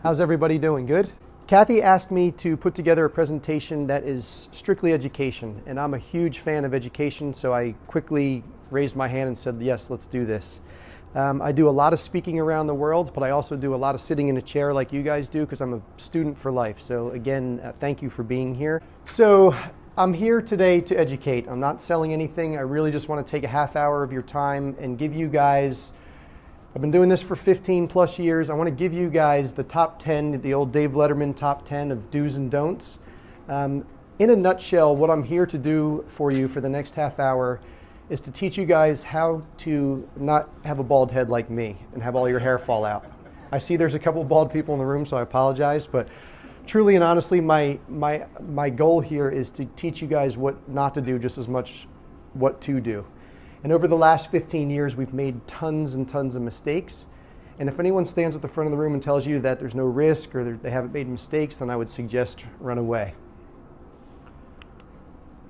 How's everybody doing? Good? Kathy asked me to put together a presentation that is strictly education, and I'm a huge fan of education, so I quickly raised my hand and said, yes, let's do this. I do a lot of speaking around the world, but I also do a lot of sitting in a chair like you guys do because I'm a student for life. So again, thank you for being here. So I'm here today to educate. I'm not selling anything. I really just want to take a half hour of your time and give you guys, I've been doing this for 15 plus years. I want to give you guys the top 10, the old Dave Letterman top 10 of do's and don'ts. In a nutshell, what I'm here to do for you for the next half hour is to teach you guys how to not have a bald head like me and have all your hair fall out. I see there's a couple of bald people in the room, so I apologize, but truly and honestly, my goal here is to teach you guys what not to do just as much what to do. And over the last 15 years, we've made tons and tons of mistakes. And if anyone stands at the front of the room and tells you that there's no risk or they haven't made mistakes, then I would suggest run away.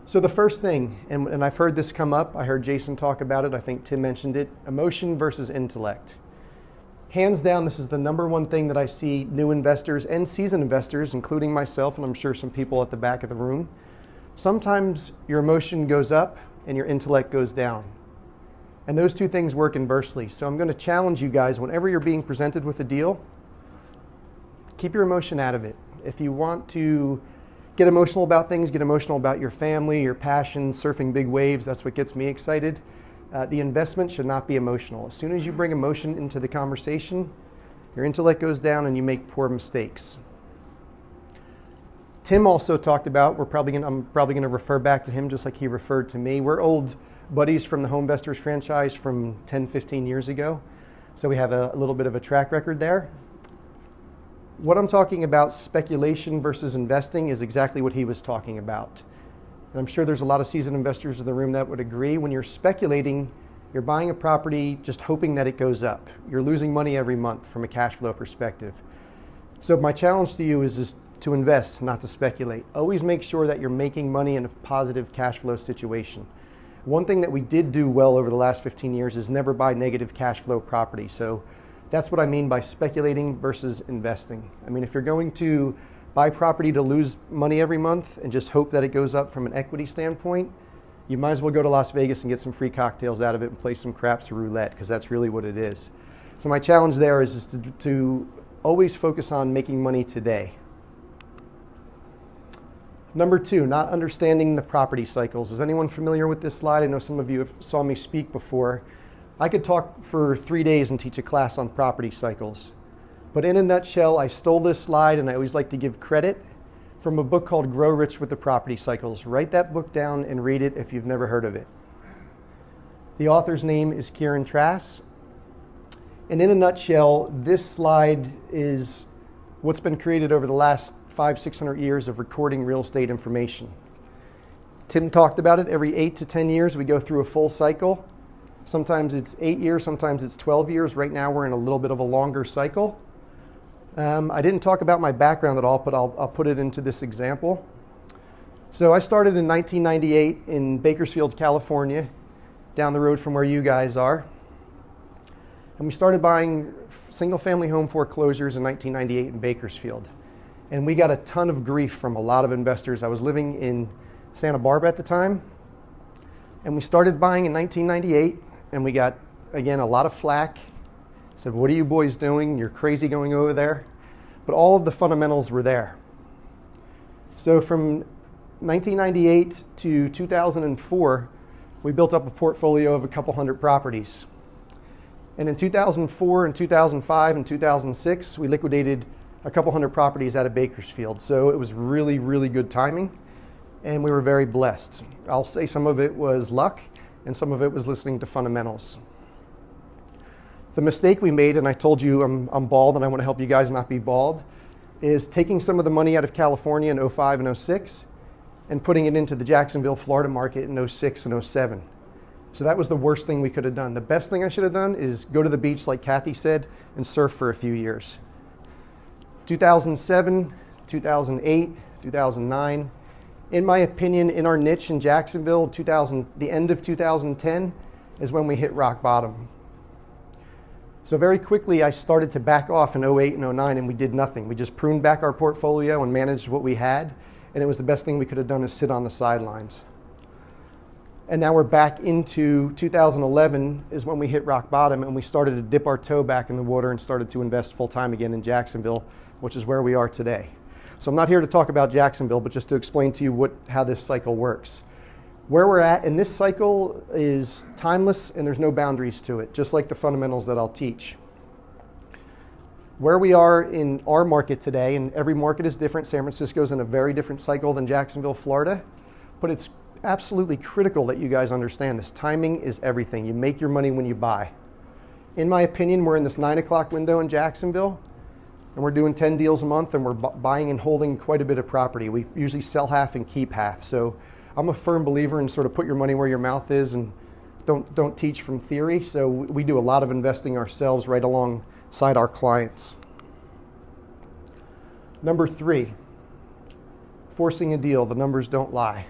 So the first thing, and I've heard this come up, I heard Jason talk about it, I think Tim mentioned it, emotion versus intellect. Hands down, this is the number one thing that I see new investors and seasoned investors, including myself, and I'm sure some people at the back of the room. Sometimes your emotion goes up and your intellect goes down. And those two things work inversely. So I'm going to challenge you guys, whenever you're being presented with a deal, keep your emotion out of it. If you want to get emotional about things, get emotional about your family, your passion, surfing big waves, that's what gets me excited. The investment should not be emotional. As soon as you bring emotion into the conversation, your intellect goes down and you make poor mistakes. Tim also talked about, I'm probably going to refer back to him just like he referred to me. We're old buddies from the Homevestors franchise from 10, 15 years ago. So we have a little bit of a track record there. What I'm talking about, speculation versus investing, is exactly what he was talking about. And I'm sure there's a lot of seasoned investors in the room that would agree. When you're speculating, you're buying a property just hoping that it goes up. You're losing money every month from a cash flow perspective. So my challenge to you is to invest, not to speculate. Always make sure that you're making money in a positive cash flow situation. One thing that we did do well over the last 15 years is never buy negative cash flow property. So that's what I mean by speculating versus investing. I mean, if you're going to buy property to lose money every month and just hope that it goes up from an equity standpoint, you might as well go to Las Vegas and get some free cocktails out of it and play some craps or roulette, because that's really what it is. So my challenge there is to always focus on making money today. Number two, not understanding the property cycles. Is anyone familiar with this slide? I know some of you saw me speak before. I could talk for 3 days and teach a class on property cycles. But in a nutshell, I stole this slide, and I always like to give credit, from a book called Grow Rich with the Property Cycles. Write that book down and read it if you've never heard of it. The author's name is Kieran Trass. And in a nutshell, this slide is what's been created over the last 500-600 years of recording real estate information. Tim talked about it. Every 8 to 10 years, we go through a full cycle. Sometimes it's 8 years, sometimes it's 12 years. Right now, we're in a little bit of a longer cycle. I didn't talk about my background at all, but I'll put it into this example. So I started in 1998 in Bakersfield, California, down the road from where you guys are. And we started buying single-family home foreclosures in 1998 in Bakersfield. And we got a ton of grief from a lot of investors. I was living in Santa Barbara at the time. And we started buying in 1998, and we got, again, a lot of flack. Said, what are you boys doing? You're crazy going over there. But all of the fundamentals were there. So from 1998 to 2004, we built up a portfolio of a couple hundred properties. And in 2004 and 2005 and 2006, we liquidated a couple hundred properties out of Bakersfield. So it was really, really good timing, and we were very blessed. I'll say some of it was luck, and some of it was listening to fundamentals. The mistake we made, and I told you I'm bald and I want to help you guys not be bald, is taking some of the money out of California in 05 and 06 and putting it into the Jacksonville, Florida market in 06 and 07. So that was the worst thing we could have done. The best thing I should have done is go to the beach, like Kathy said, and surf for a few years. 2007, 2008, 2009. In my opinion, in our niche in Jacksonville, the end of 2010 is when we hit rock bottom. So very quickly, I started to back off in '08 and '09, and we did nothing. We just pruned back our portfolio and managed what we had, and it was the best thing we could have done is sit on the sidelines. And now we're back into 2011 is when we hit rock bottom, and we started to dip our toe back in the water and started to invest full-time again in Jacksonville, which is where we are today. So I'm not here to talk about Jacksonville, but just to explain to you how this cycle works. Where we're at in this cycle is timeless and there's no boundaries to it, just like the fundamentals that I'll teach. Where we are in our market today, and every market is different. San Francisco's in a very different cycle than Jacksonville, Florida, but it's absolutely critical that you guys understand this. Timing is everything. You make your money when you buy. In my opinion, we're in this 9 o'clock window in Jacksonville, and we're doing 10 deals a month, and we're buying and holding quite a bit of property. We usually sell half and keep half. So I'm a firm believer in sort of put your money where your mouth is and don't teach from theory. So we do a lot of investing ourselves right alongside our clients. Number 3, forcing a deal. The numbers don't lie.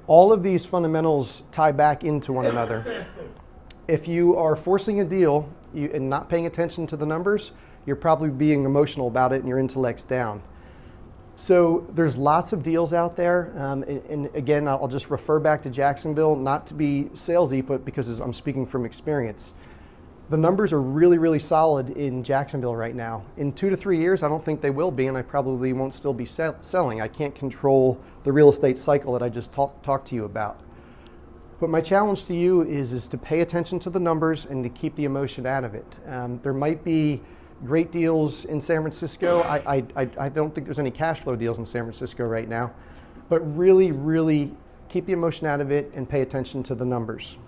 All of these fundamentals tie back into one another. If you are forcing a deal and not paying attention to the numbers, you're probably being emotional about it and your intellect's down. So there's lots of deals out there. And again, I'll just refer back to Jacksonville, not to be salesy, but because I'm speaking from experience. The numbers are really, really solid in Jacksonville right now. In 2 to 3 years, I don't think they will be, and I probably won't still be selling. I can't control the real estate cycle that I just talked to you about. But my challenge to you is to pay attention to the numbers and to keep the emotion out of it. There might be great deals in San Francisco. I don't think there's any cash flow deals in San Francisco right now. But really, really keep the emotion out of it and pay attention to the numbers.